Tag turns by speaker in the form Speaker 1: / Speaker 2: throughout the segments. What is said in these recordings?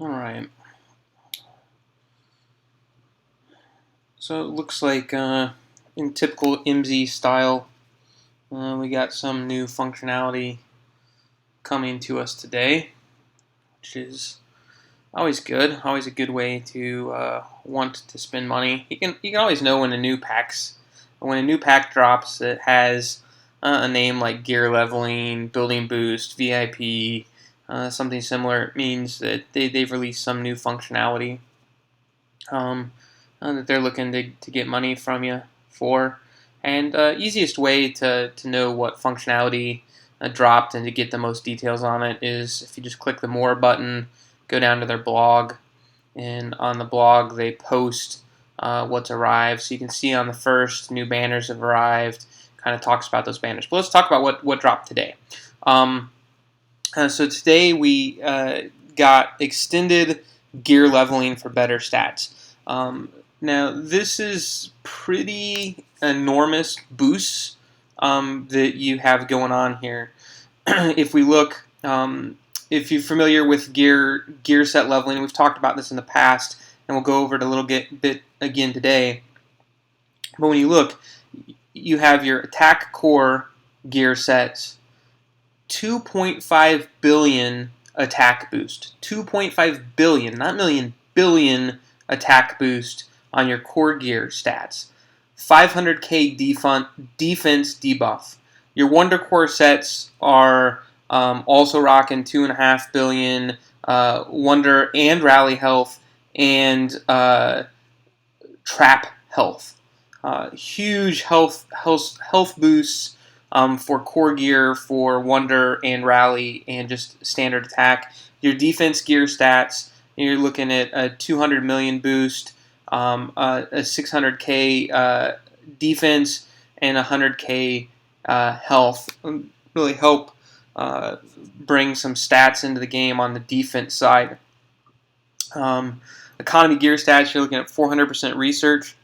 Speaker 1: All right. So it looks like in typical IMSI style, we got some new functionality coming to us today, which is always good. Always a good way to want to spend money. You can always know when a new pack drops that has a name like Gear Leveling, Building Boost, VIP, something similar. It means that they've released some new functionality. Um, that they're looking to get money from you for. And easiest way to know what functionality dropped and to get the most details on it is if you just click the More button, go down to their blog, and on the blog they post what's arrived. So you can see on the first, new banners have arrived, kind of talks about those banners. But let's talk about what dropped today. Um, so today we got extended gear leveling for better stats. Now this is pretty enormous boosts that you have going on here. If we look, if you're familiar with gear set leveling, we've talked about this in the past, and we'll go over it a little bit again today. But when you look, you have your attack core gear sets 2.5 billion attack boost. 2.5 billion, not million, billion attack boost on your core gear stats. 500k defense debuff. Your Wonder Core sets are also rocking 2.5 billion Wonder and Rally health and Trap health. Huge health boosts for core gear, for Wonder and Rally, and just standard attack. Your defense gear stats, you're looking at a 200 million boost, a 600k defense, and 100k health. Really help bring some stats into the game on the defense side. Economy gear stats, you're looking at 400% research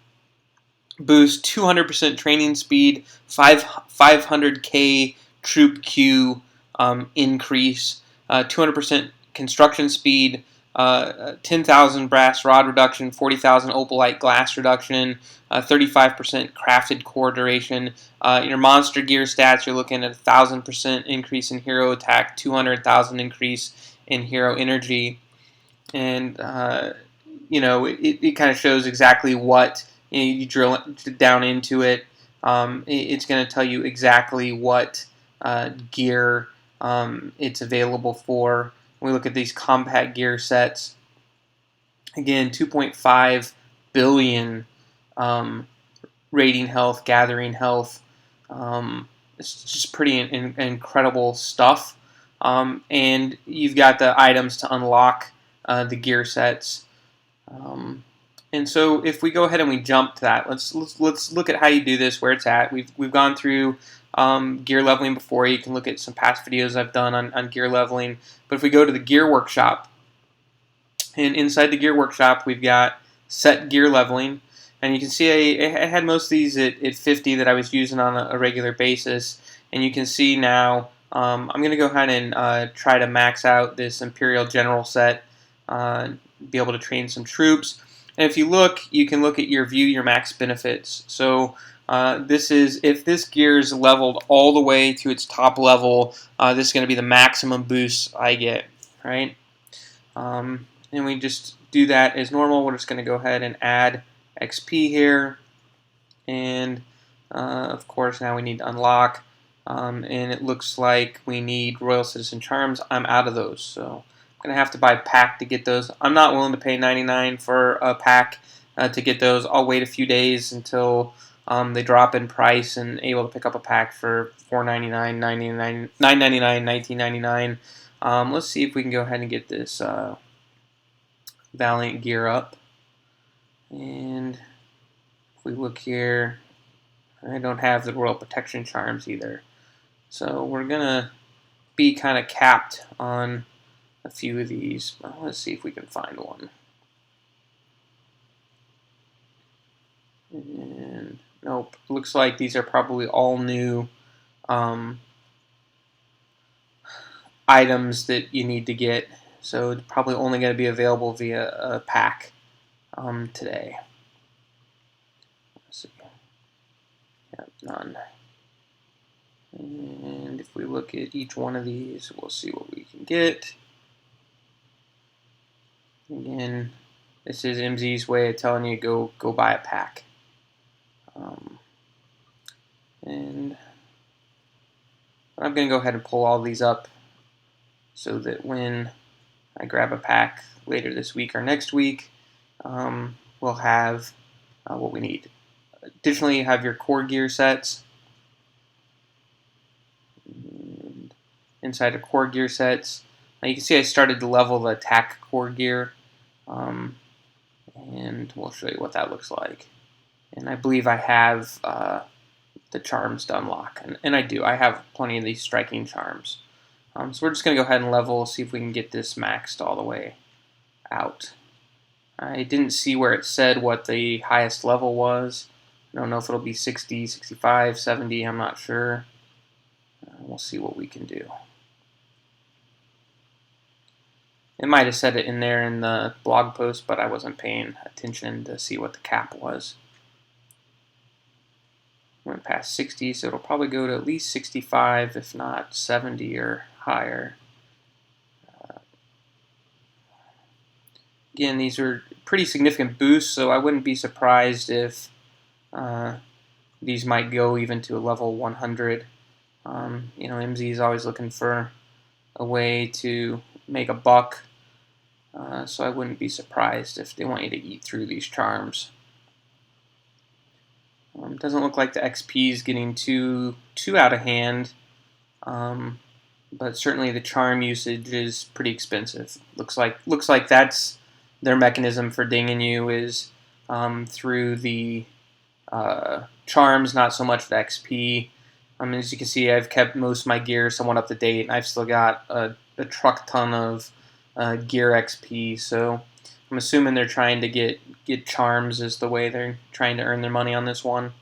Speaker 1: boost, 200% training speed, 500k troop Q increase, 200% construction speed, 10,000 brass rod reduction, 40,000 opalite glass reduction, 35% crafted core duration. Your monster gear stats, you're looking at 1,000% increase in hero attack, 200,000 increase in hero energy, and it kind of shows exactly what you drill down into it. It's going to tell you exactly what gear it's available for. When we look at these compact gear sets, again, 2.5 billion rating health, gathering health. It's just pretty incredible stuff. And you've got the items to unlock the gear sets. And so if we go ahead and we jump to that, let's look at how you do this, where it's at. We've gone through gear leveling before. You can look at some past videos I've done on gear leveling. But if we go to the gear workshop, and inside the gear workshop we've got set gear leveling, and you can see I had most of these at 50 that I was using on a regular basis, and you can see now I'm going to go ahead and try to max out this Imperial General set, be able to train some troops. And if you look, you can look at your view your max benefits. So this is, if this gear is leveled all the way to its top level, this is going to be the maximum boost I get, right? And we just do that as normal. We're just going to go ahead and add XP here. And of course now we need to unlock. And it looks like we need Royal Citizen Charms. I'm out of those, so I'm going to have to buy a pack to get those. I'm not willing to pay $99 for a pack to get those. I'll wait a few days until they drop in price and able to pick up a pack for $4.99, $9.99, $9.99, $19.99. Let's see if we can go ahead and get this Valiant gear up. And if we look here, I don't have the Royal Protection Charms either. So we're going to be kind of capped on a few of these. Well, let's see if we can find one. And nope, looks like these are probably all new items that you need to get. so it's probably only going to be available via a pack today. Let's see. Yep, none. And if we look at each one of these, we'll see what we can get. Again, this is MZ's way of telling you go buy a pack. And I'm going to go ahead and pull all these up so that when I grab a pack later this week or next week, we'll have what we need. Additionally, you have your core gear sets. And inside of core gear sets, now you can see I started to level the attack core gear, and we'll show you what that looks like. And I believe I have the charms to unlock, and I do. I have plenty of these striking charms. So we're just going to go ahead and level, see if we can get this maxed all the way out. I didn't see where it said what the highest level was. I don't know if it'll be 60, 65, 70, I'm not sure. We'll see what we can do. It might have said it in there in the blog post, but I wasn't paying attention to see what the cap was. Went past 60, so it'll probably go to at least 65, if not 70 or higher. Again, these are pretty significant boosts, so I wouldn't be surprised if these might go even to a level 100. MZ is always looking for a way to make a buck, so I wouldn't be surprised if they want you to eat through these charms. Doesn't look like the XP is getting too out of hand, but certainly the charm usage is pretty expensive. Looks like that's their mechanism for dinging you is through the charms, not so much the XP. As you can see, I've kept most of my gear somewhat up to date, and I've still got a truck ton of gear XP. So I'm assuming they're trying to get charms is the way they're trying to earn their money on this one.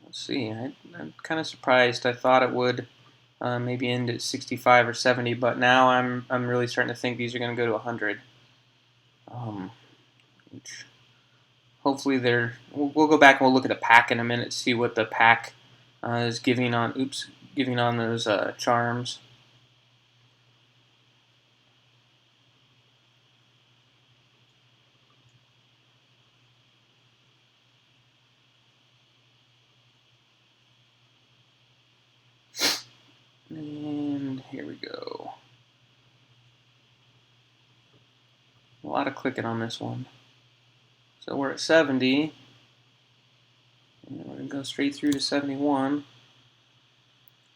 Speaker 1: Let's see. I'm kind of surprised. I thought it would maybe end at 65 or 70, but now I'm really starting to think these are going to go to 100. Hopefully we'll go back and we'll look at the pack in a minute, see what the pack is giving on those charms. And here we go. A lot of clicking on this one. So we're at 70. And we're going to go straight through to 71.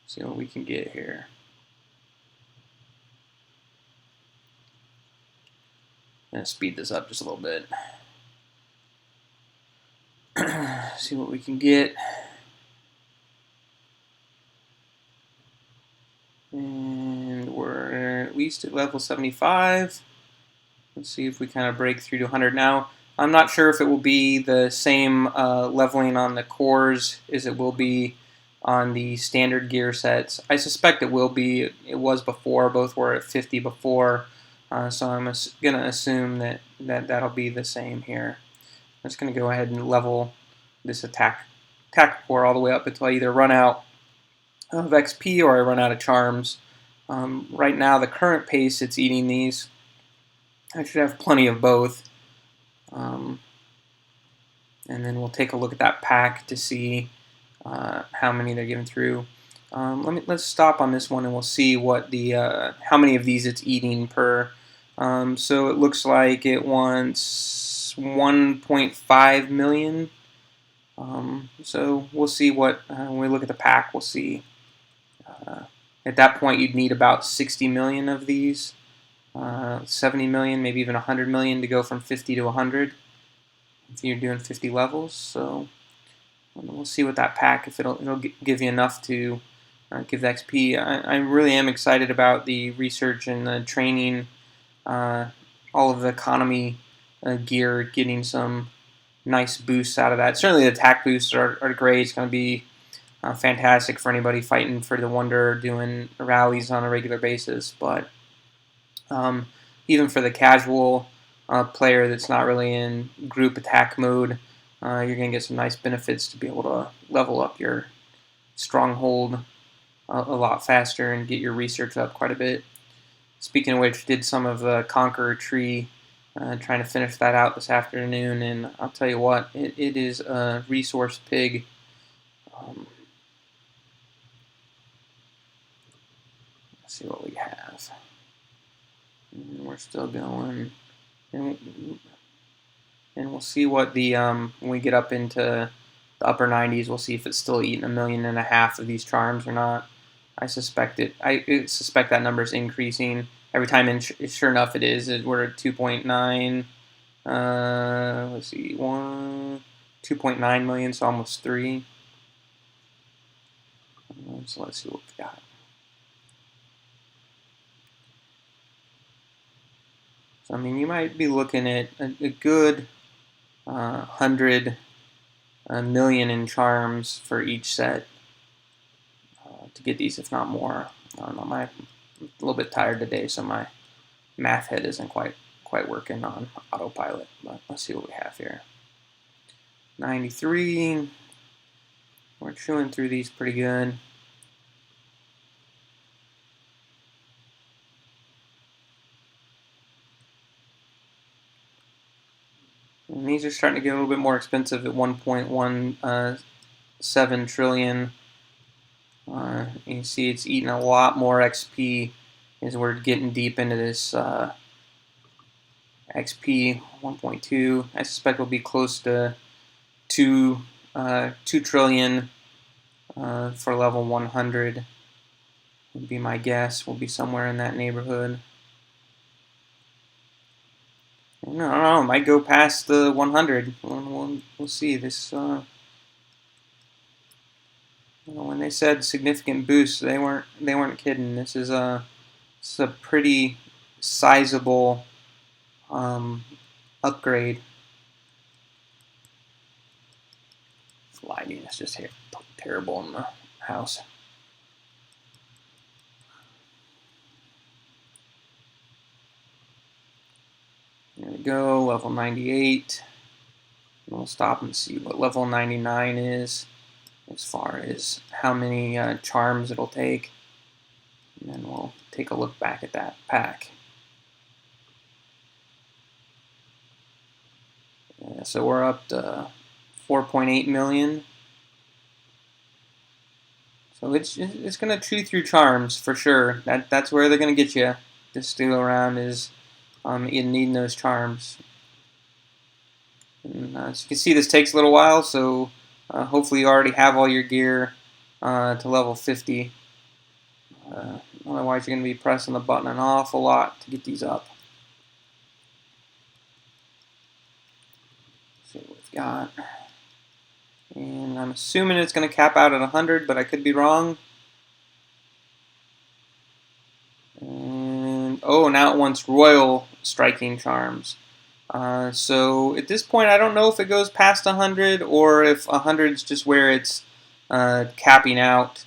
Speaker 1: See what we can get here. I'm going to speed this up just a little bit. See what we can get. And we're at least at level 75. Let's see if we kind of break through to 100 now. I'm not sure if it will be the same leveling on the cores as it will be on the standard gear sets. I suspect it will be. It was before. Both were at 50 before. So I'm going to assume that'll be the same here. I'm just going to go ahead and level this attack core all the way up until I either run out of XP or I run out of charms. Right now, the current pace it's eating these, I should have plenty of both. And then we'll take a look at that pack to see how many they're giving through. Let's stop on this one and we'll see what the how many of these it's eating per. So it looks like it wants 1.5 million. So we'll see what when we look at the pack, we'll see. At that point, you'd need about 60 million of these, 70 million, maybe even 100 million to go from 50 to 100 if you're doing 50 levels. So we'll see what that pack, if it'll give you enough to give the XP. I really am excited about the research and the training, all of the economy gear getting some nice boosts out of that. Certainly the attack boosts are great. It's going to be fantastic for anybody fighting for the Wonder, doing rallies on a regular basis. But even for the casual player that's not really in group attack mode, you're going to get some nice benefits to be able to level up your stronghold a lot faster and get your research up quite a bit. Speaking of which, did some of the Conqueror tree, trying to finish that out this afternoon, and I'll tell you what, it is a resource pig. Let's see what we have. We're still going, and we'll see what the when we get up into the upper 90s, we'll see if it's still eating 1.5 million of these charms or not. I suspect that number is increasing every time, and sure enough, it is. We're at 2.9. Let's see, 2.9 million, so almost 3. So let's see what we got. So I mean, you might be looking at a good 100 million in charms for each set to get these, if not more. I don't know. I'm a little bit tired today, so my math head isn't quite working on autopilot. But let's see what we have here. 93. We're chewing through these pretty good. And these are starting to get a little bit more expensive at 1.17 trillion. You can see it's eating a lot more XP as we're getting deep into this XP 1.2. I suspect we'll be close to 2 trillion for level 100. Would be my guess. We'll be somewhere in that neighborhood. I don't know. It might go past the 100. We'll see. This when they said significant boost, they weren't kidding. This is a pretty sizable upgrade. Lighting is just here terrible in the house. There we go, level 98. We'll stop and see what level 99 is as far as how many charms it'll take. And then we'll take a look back at that pack. Yeah, so we're up to 4.8 million. So it's going to chew through charms for sure. That's where they're going to get you this go around is needing those charms. And, as you can see, this takes a little while, so hopefully you already have all your gear to level 50. Otherwise, you're going to be pressing the button an awful lot to get these up. Let's see what we've got. And I'm assuming it's going to cap out at 100, but I could be wrong. And oh, now it wants royal striking charms. So at this point, I don't know if it goes past 100 or if 100 is just where it's capping out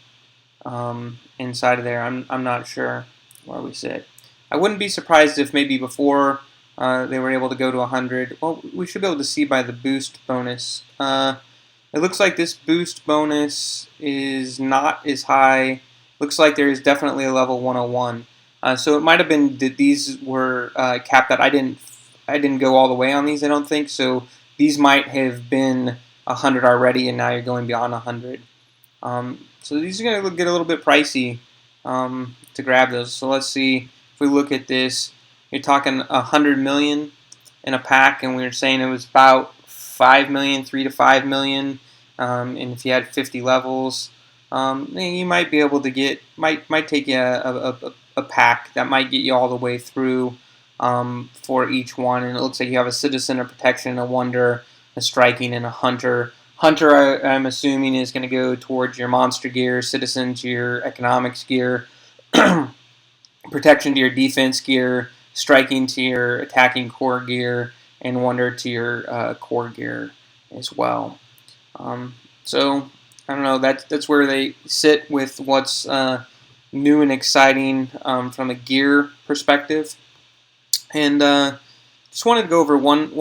Speaker 1: inside of there. I'm not sure where we sit. I wouldn't be surprised if maybe before they were able to go to 100. Well, we should be able to see by the boost bonus. It looks like this boost bonus is not as high. Looks like there is definitely a level 101. So it might have been that these were capped out. I didn't go all the way on these, I don't think. So these might have been 100 already, and now you're going beyond 100. So these are going to get a little bit pricey to grab those. So let's see if we look at this. You're talking 100 million in a pack, and we were saying it was about 5 million, 3 to 5 million. And if you had 50 levels, you might be able to get might take you a pack that might get you all the way through for each one. And it looks like you have a citizen, a protection, a wonder, a striking, and a hunter. Hunter, I'm assuming, is going to go towards your monster gear, citizen to your economics gear, protection to your defense gear, striking to your attacking core gear, and wonder to your core gear as well. So I don't know. That's where they sit with what's new and exciting from a gear perspective. And just wanted to go over one